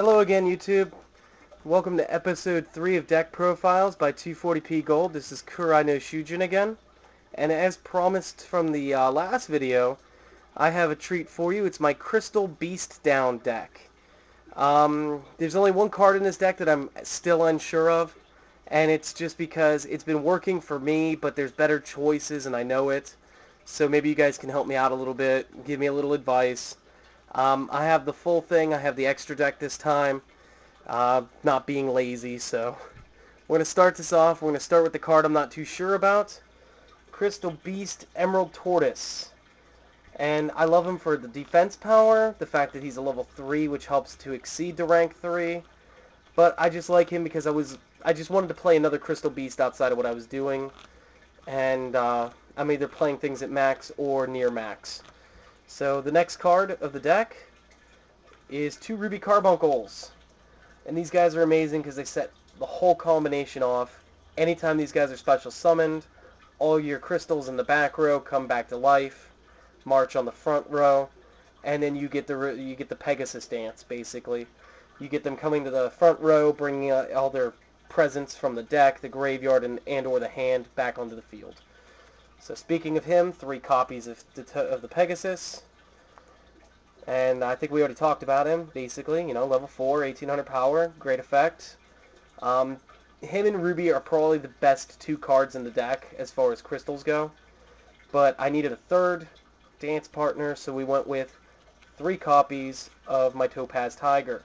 Hello again, YouTube. Welcome to episode 3 of Deck Profiles by 240p Gold. This is Kurai no Shujin again. And as promised from the last video, I have a treat for you. It's my Crystal Beast Down deck. There's only one card in this deck that I'm still unsure of, and it's just because it's been working for me, but there's better choices and I know it. So maybe you guys can help me out a little bit, give me a little advice. I have the full thing. I have the extra deck this time. Not being lazy, so we're going to start this off. We're going to start with the card I'm not too sure about. Crystal Beast Emerald Tortoise. And I love him for the defense power, the fact that he's a level 3, which helps to exceed the rank 3. But I just like him because I just wanted to play another Crystal Beast outside of what I was doing. And I'm either playing things at max or near max. So the next card of the deck is 2 Ruby Carbuncles. And these guys are amazing because they set the whole combination off. Anytime these guys are special summoned, all your crystals in the back row come back to life, march on the front row, and then you get the Pegasus dance, basically. You get them coming to the front row, bringing all their presents from the deck, the graveyard, and or the hand back onto the field. So speaking of him, 3 copies of the Pegasus. And I think we already talked about him, basically. You know, level 4, 1800 power, great effect. Him and Ruby are probably the best 2 cards in the deck as far as crystals go. But I needed a third dance partner, so we went with 3 copies of my Topaz Tiger.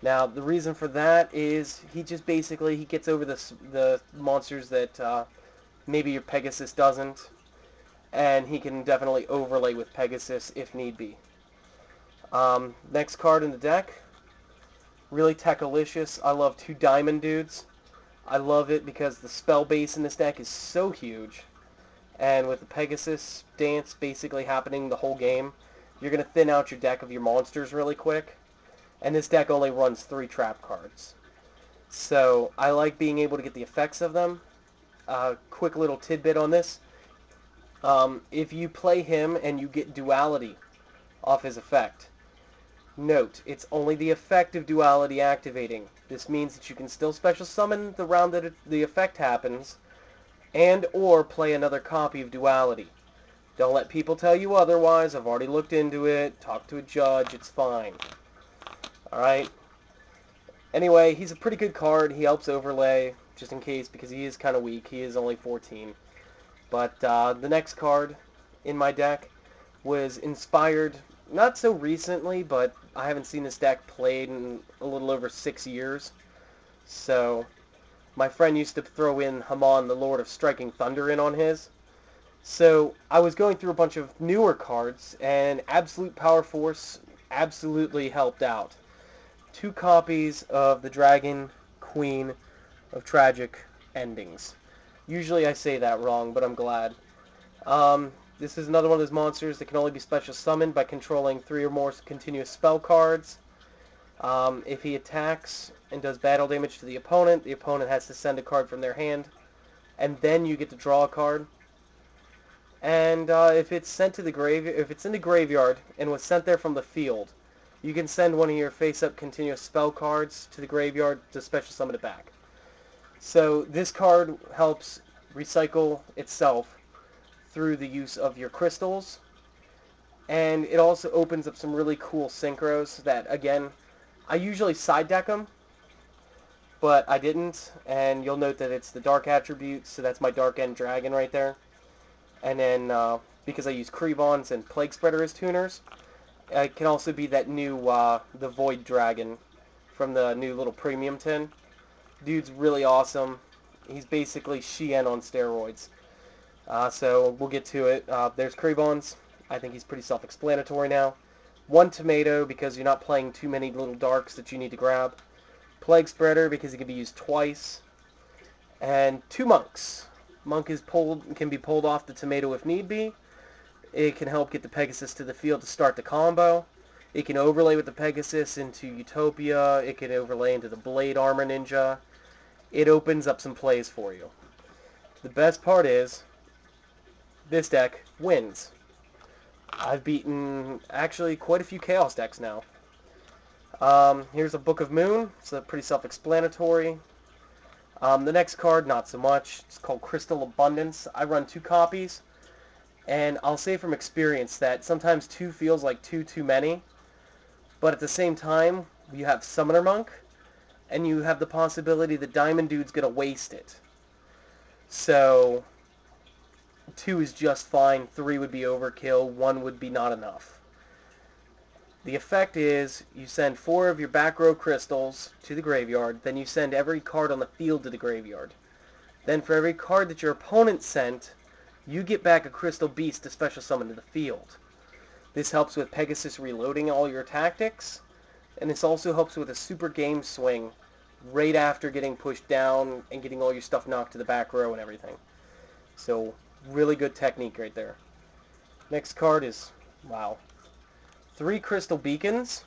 Now, the reason for that is he just basically, he gets over the monsters that maybe your Pegasus doesn't. And he can definitely overlay with Pegasus if need be. Next card in the deck, really tech-alicious. I love 2 diamond dudes. I love it because the spell base in this deck is so huge. And with the Pegasus dance basically happening the whole game, you're going to thin out your deck of your monsters really quick. And this deck only runs 3 trap cards. So I like being able to get the effects of them. Quick little tidbit on this. If you play him and you get duality off his effect, note, it's only the effect of duality activating. This means that you can still special summon the round that the effect happens, and or play another copy of duality. Don't let people tell you otherwise. I've already looked into it, talked to a judge, it's fine. Alright? Anyway, he's a pretty good card. He helps overlay, just in case, because he is kind of weak. He is only 14. But the next card in my deck was inspired, not so recently, but I haven't seen this deck played in a little over 6 years. So my friend used to throw in Haman, the Lord of Striking Thunder, in on his. So I was going through a bunch of newer cards, and Absolute Power Force absolutely helped out. 2 copies of the Dragon Queen of Tragic Endings. Usually I say that wrong, but I'm glad. This is another one of those monsters that can only be special summoned by controlling 3 or more continuous spell cards. If he attacks and does battle damage to the opponent has to send a card from their hand, and then you get to draw a card. And if it's sent to the if it's in the graveyard and was sent there from the field, you can send one of your face-up continuous spell cards to the graveyard to special summon it back. So this card helps recycle itself through the use of your crystals, and it also opens up some really cool synchros that, again, I usually side deck them, but I didn't, and you'll note that it's the dark attributes, so that's my Dark End Dragon right there. And then, because I use Krevons and Plague Spreader as tuners, it can also be that new, the Void Dragon from the new little premium tin. Dude's really awesome. He's basically Shien on steroids. So we'll get to it. There's Krevons. I think he's pretty self-explanatory now. 1 tomato because you're not playing too many little darks that you need to grab. Plague Spreader because he can be used twice. And 2 monks. Monk can be pulled off the tomato if need be. It can help get the Pegasus to the field to start the combo. It can overlay with the Pegasus into Utopia. It can overlay into the Blade Armor Ninja. It opens up some plays for you. The best part is, this deck wins. I've beaten, actually, quite a few Chaos decks now. Here's a Book of Moon. It's pretty self-explanatory. The next card, not so much. It's called Crystal Abundance. I run 2 copies, and I'll say from experience that sometimes 2 feels like too many, but at the same time, you have Summoner Monk, and you have the possibility that Diamond Dude's going to waste it. So 2 is just fine, 3 would be overkill, 1 would be not enough. The effect is you send 4 of your back row crystals to the graveyard, then you send every card on the field to the graveyard. Then for every card that your opponent sent, you get back a Crystal Beast to special summon to the field. This helps with Pegasus reloading all your tactics, and this also helps with a super game swing right after getting pushed down and getting all your stuff knocked to the back row and everything. So, really good technique right there. Next card is, wow, 3 Crystal Beacons.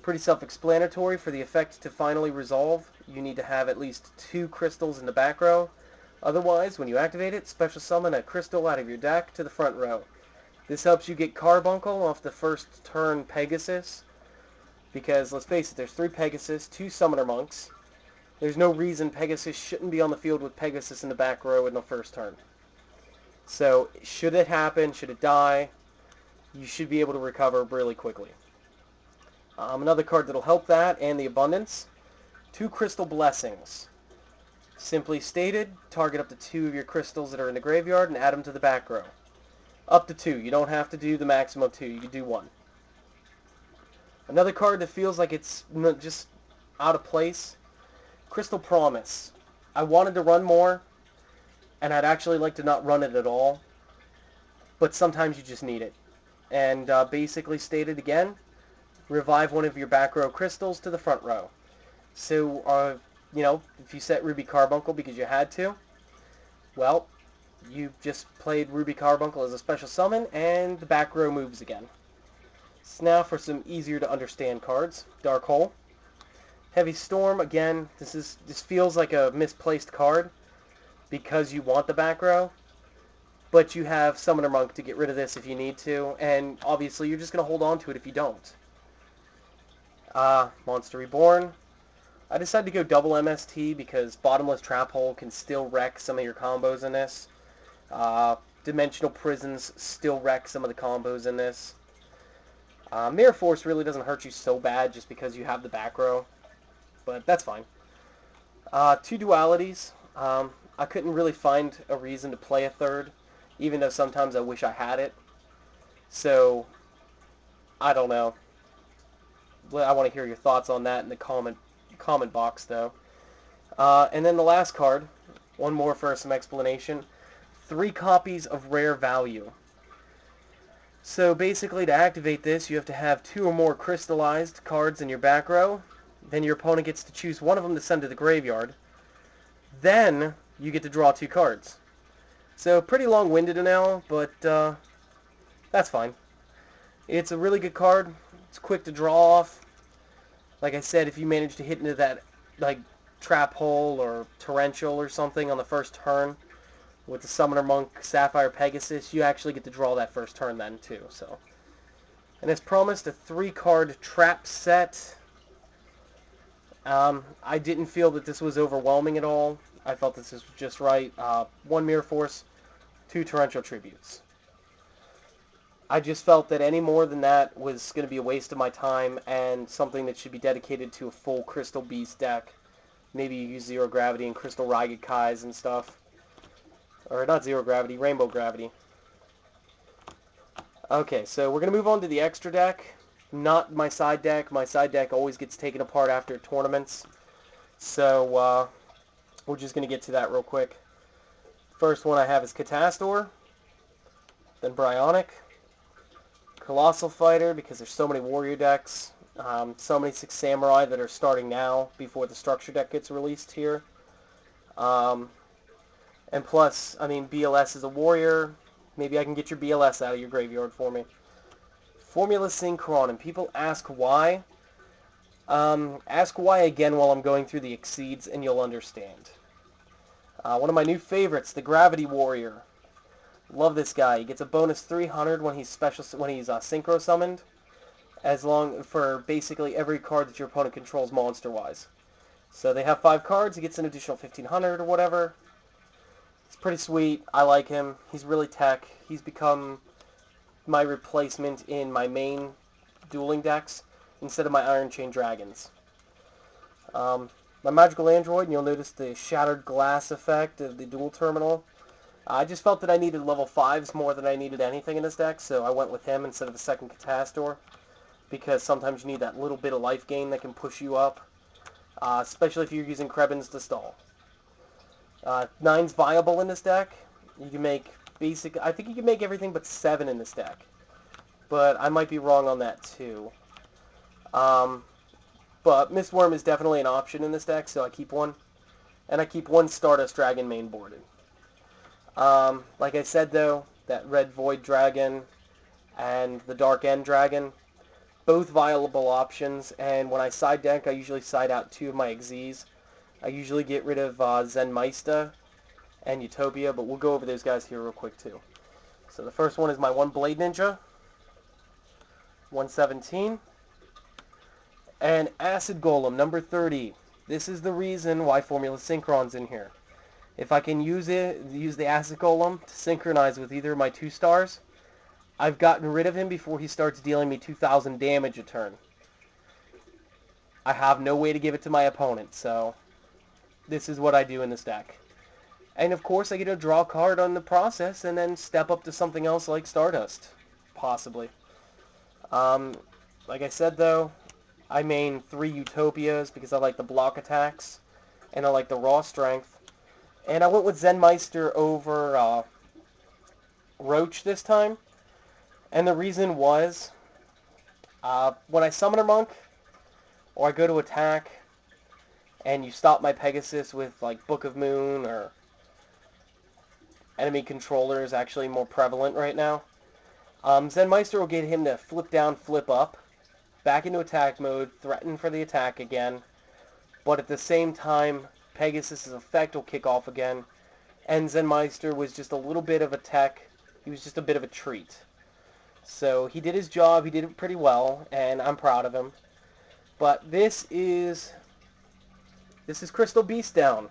Pretty self-explanatory. For the effect to finally resolve, you need to have at least 2 crystals in the back row. Otherwise, when you activate it, special summon a crystal out of your deck to the front row. This helps you get Carbuncle off the first turn Pegasus, because, let's face it, there's 3 Pegasus, 2 Summoner Monks. There's no reason Pegasus shouldn't be on the field with Pegasus in the back row in the first turn. So, should it happen, should it die, you should be able to recover really quickly. Another card that'll help that, and the Abundance, 2 Crystal Blessings. Simply stated, target up to 2 of your crystals that are in the graveyard and add them to the back row. Up to 2. You don't have to do the maximum of 2. You can do 1. Another card that feels like it's just out of place, Crystal Promise. I wanted to run more, and I'd actually like to not run it at all, but sometimes you just need it. And basically stated again, revive 1 of your back row crystals to the front row. So, if you set Ruby Carbuncle because you had to, well, you just played Ruby Carbuncle as a special summon, and the back row moves again. So now for some easier to understand cards. Dark Hole. Heavy Storm, again, this feels like a misplaced card because you want the back row, but you have Summoner Monk to get rid of this if you need to, and obviously you're just going to hold on to it if you don't. Monster Reborn. I decided to go double MST because Bottomless Trap Hole can still wreck some of your combos in this. Dimensional Prisons still wreck some of the combos in this. Mirror Force really doesn't hurt you so bad just because you have the back row, but that's fine. 2 Dualities. I couldn't really find a reason to play a third, even though sometimes I wish I had it. So, I don't know. I want to hear your thoughts on that in the comment box, though. And then the last card, one more for some explanation. 3 copies of Rare Value. So basically, to activate this, you have to have 2 or more crystallized cards in your back row. Then your opponent gets to choose one of them to send to the graveyard. Then you get to draw 2 cards. So pretty long-winded now, but that's fine. It's a really good card. It's quick to draw off. Like I said, if you manage to hit into that Trap Hole or Torrential or something on the first turn with the Summoner Monk, Sapphire Pegasus, you actually get to draw that first turn then too. So, and as promised, a 3-card trap set. I didn't feel that this was overwhelming at all. I felt this was just right. 1 Mirror Force, 2 Torrential Tributes. I just felt that any more than that was going to be a waste of my time and something that should be dedicated to a full Crystal Beast deck. Maybe you use Zero Gravity and Crystal Raigekais and stuff. Or not Zero Gravity, Rainbow Gravity. Okay, so we're going to move on to the extra deck. Not my side deck. My side deck always gets taken apart after tournaments. So, we're just going to get to that real quick. First one I have is Catastor. Then Brionic. Colossal Fighter, because there's so many warrior decks. So many 6 Samurai that are starting now before the structure deck gets released here. And plus, I mean, BLS is a warrior. Maybe I can get your BLS out of your graveyard for me. Formula Synchron, and people ask why. Ask why again while I'm going through the Exceeds, and you'll understand. One of my new favorites, the Gravity Warrior. Love this guy. He gets a bonus 300 when he's synchro summoned. for basically every card that your opponent controls monster-wise. So they have 5 cards, he gets an additional 1,500 or whatever. It's pretty sweet. I like him. He's really tech. He's become my replacement in my main dueling decks instead of my Iron Chain Dragons. My Magical Android, and you'll notice the Shattered Glass effect of the dual terminal. I just felt that I needed level 5s more than I needed anything in this deck, so I went with him instead of the second Catastor, because sometimes you need that little bit of life gain that can push you up, especially if you're using Krebins to stall. 9's viable in this deck. You can make I think you can make everything but 7 in this deck, but I might be wrong on that too. But Mistworm is definitely an option in this deck, so I keep one. And I keep one Stardust Dragon main boarded. Like I said though, that Red Void Dragon and the Dark End Dragon, both viable options, and when I side deck, I usually side out 2 of my Xyz. I usually get rid of Zenmaista and Utopia, but we'll go over those guys here real quick too. So the first one is my 1 Blade Ninja, 117, and Acid Golem, number 30. This is the reason why Formula Synchron's in here. If I can use the Acid Golem to synchronize with either of my 2 stars, I've gotten rid of him before he starts dealing me 2,000 damage a turn. I have no way to give it to my opponent, so this is what I do in this deck. And of course I get to draw a card on the process and then step up to something else like Stardust, possibly. Like I said though, I main 3 Utopias because I like the block attacks and I like the raw strength. And I went with Zenmeister over Roach this time. And the reason was, when I summon a monk, or I go to attack, and you stop my Pegasus with like Book of Moon, or enemy controller is actually more prevalent right now, Zenmeister will get him to flip down, flip up, back into attack mode, threaten for the attack again, but at the same time, Pegasus' effect will kick off again, and Zenmeister was just a little bit of a tech, he was just a bit of a treat. So he did his job, he did it pretty well, and I'm proud of him. But this is Crystal Beast down.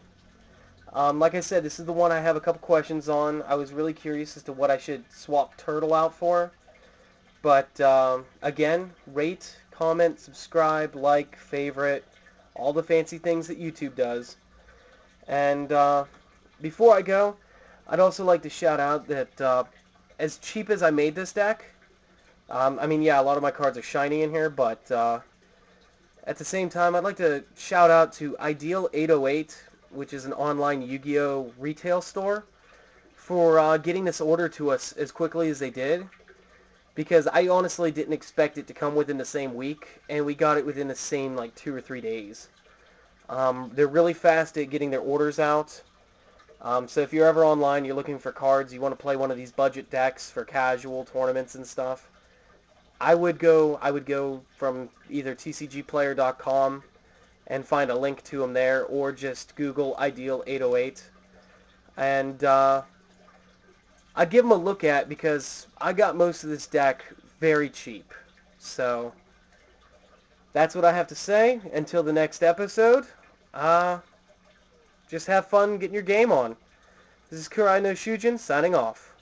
Like I said, this is the one I have a couple questions on. I was really curious as to what I should swap Turtle out for. But again, rate, comment, subscribe, like, favorite, all the fancy things that YouTube does. And before I go, I'd also like to shout out that as cheap as I made this deck, I mean, yeah, a lot of my cards are shiny in here, but at the same time, I'd like to shout out to Ideal 808, which is an online Yu-Gi-Oh! Retail store, for getting this order to us as quickly as they did, because I honestly didn't expect it to come within the same week, and we got it within the same, like, 2 or 3 days. They're really fast at getting their orders out. So if you're ever online, you're looking for cards, you want to play one of these budget decks for casual tournaments and stuff, I would go from either tcgplayer.com and find a link to them there, or just Google Ideal 808. And I'd give them a look at, because I got most of this deck very cheap. So that's what I have to say. Until the next episode, just have fun getting your game on. This is Kurai no Shujin signing off.